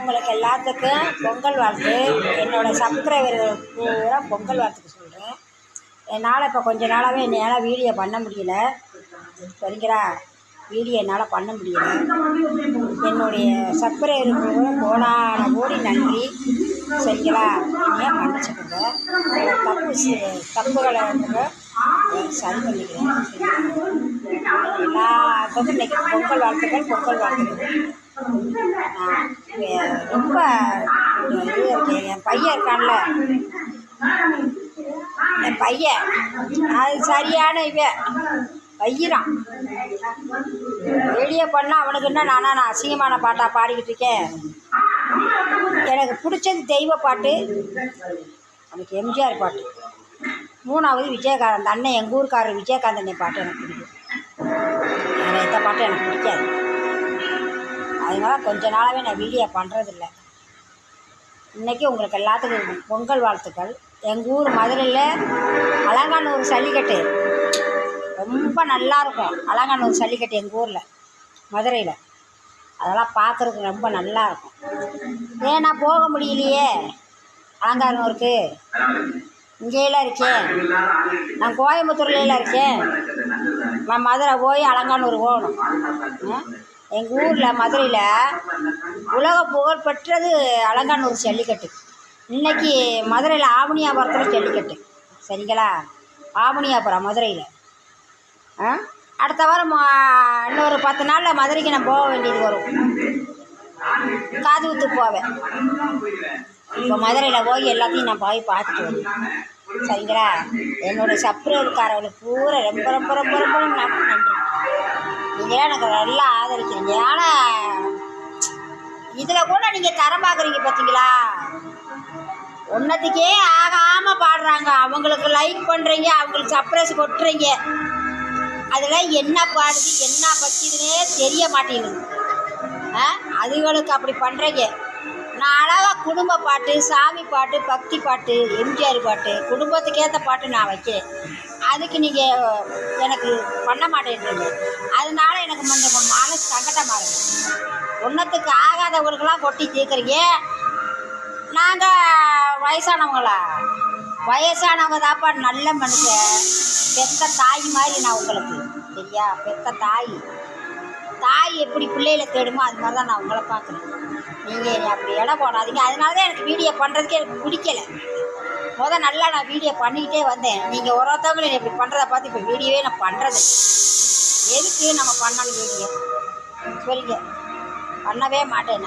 உங்களுக்கு எல்லாத்துக்கும் பொங்கல் வாழ்த்து. என்னோடய சப்ஸ்கிரைபர்களுக்கு பூரா பொங்கல் வாழ்த்துக்கு சொல்கிறேன். என்னால் இப்போ கொஞ்ச நாளாகவே என்னால் வீடியோ பண்ண முடியல. சரிங்களா, வீடியோ என்னால் பண்ண முடியல. என்னுடைய சப்ஸ்கிரைபர்களுக்கு கோடான கோடி நன்றி. சரிங்களா, என்னையே மன்னிச்சுக்கோங்க. தப்புகளை வந்து சரி பண்ணிக்கிறேன். எல்லாத்துக்கும் இன்றைக்கி பொங்கல் வாழ்த்துக்கள், பொங்கல் வாழ்த்துக்கள். ரொம்ப இது இருக்கேன். என் பையன் இருக்கான்ல, என் பையன் அது சரியான வையிறான். வெளியே பண்ணால் அவனுக்கு என்ன நான் அசிங்கமான பாட்டாக பாடிக்கிட்டு இருக்கேன். எனக்கு பிடிச்சது தெய்வ பாட்டு, எனக்கு எம்ஜிஆர் பாட்டு. 3வது விஜயகாந்த் அண்ணன், எங்கள் ஊருக்காரர் விஜயகாந்த் அண்ணன் பாட்டு எனக்கு பிடிக்கும். வேறு எந்த பாட்டும் எனக்கு பிடிக்காது. அதனால கொஞ்ச நாளாகவே நான் வீடியோ பண்ணுறதில்ல. இன்றைக்கி உங்களுக்கு எல்லாத்துக்கும் பொங்கல் வாழ்த்துக்கள். எங்கள் ஊர் மதுரையில் அலங்காநல்லூர் ஜல்லிக்கட்டு ரொம்ப நல்லாயிருக்கும். அலங்காநல்லூர் ஜல்லிக்கட்டு எங்கள் ஊரில் மதுரையில், அதெல்லாம் பார்க்குறதுக்கு ரொம்ப நல்லாயிருக்கும். ஏன்னா போக முடியலையே அலங்காநல்லூருக்கு, இங்கேயெல்லாம் இருக்கேன். நான் கோயம்புத்தூர்லாம் இருக்கேன். நான் மதுரை போய் அலங்காநல்லூர் போகணும். எங்கள் ஊரில் மதுரையில் உலக புகழ் பெற்றது அலங்காநல்லூர் ஜல்லிக்கட்டு. இன்றைக்கி மதுரையில் ஆவணியாபுரத்தில் ஜல்லிக்கட்டு. சரிங்களா, ஆவணியாபுரம் மதுரையில். அடுத்த வாரம் இன்னொரு 10 நாளில் மதுரைக்கு நான் போக வேண்டியது வரும். காது குத்து போவேன். இப்போ மதுரையில் போய் எல்லாத்தையும் நான் போய் பார்த்துட்டு வருவேன். சரிங்களா, என்னுடைய சப்ஸ்கிரைபர்காரர்களுக்கு பூரா ரொம்ப ரொம்ப ரொம்ப ரொம்ப நன்றி. நீங்கள் எனக்கு நல்லா ஆதரிக்கிறீங்க. ஆனால் இதில் கூட நீங்கள் தரம் பார்க்குறீங்க பார்த்தீங்களா. ஒன்றத்துக்கே ஆகாமல் பாடுறாங்க, அவங்களுக்கு லைக் பண்ணுறீங்க, அவங்களுக்கு சர்ப்ரைஸ் கொட்டுறீங்க. அதில் என்ன பாடுது என்ன பற்றிதுன்னே தெரிய மாட்டேங்குது. அதுகளுக்கு அப்படி பண்ணுறீங்க. நான் அழகாக குடும்ப பாட்டு, சாமி பாட்டு, பக்தி பாட்டு, எம்ஜிஆர் பாட்டு, குடும்பத்துக்கேற்ற பாட்டு நான் வைக்கிறேன். அதுக்கு நீங்கள் எனக்கு பண்ண மாட்டேன்றீங்க. அதனால எனக்கு கொஞ்சம் மனசு சங்கடமாக இருக்குது. ஒன்றத்துக்கு ஆகாதவங்களுக்கெல்லாம் கொட்டி தீர்க்குறீங்க. நாங்கள் வயசானவங்களா? வயசானவங்க தாப்பா நல்ல மனுஷன். பெத்த தாய் மாதிரி நான் உங்களுக்கு, சரியா? பெத்த தாய் எப்படி பிள்ளைகளை தேடுமோ அது மாதிரி தான் நான் உங்களை பார்க்குறேன். நீங்கள் என்னை அப்படி இடம் போடாதீங்க. அதனால தான் எனக்கு வீடியோ பண்ணுறதுக்கே எனக்கு பிடிக்கலை. நல்லா நான் வீடியோ பண்ணிக்கிட்டே வந்தேன். நீங்கள் ஒருத்தவங்களும் இப்படி பண்ணுறதை பார்த்து இப்போ வீடியோவே நான் பண்ணுறது எதுக்கு நம்ம பண்ணணும் வீடியோ? சரிங்க, பண்ணவே மாட்டேன் நான்.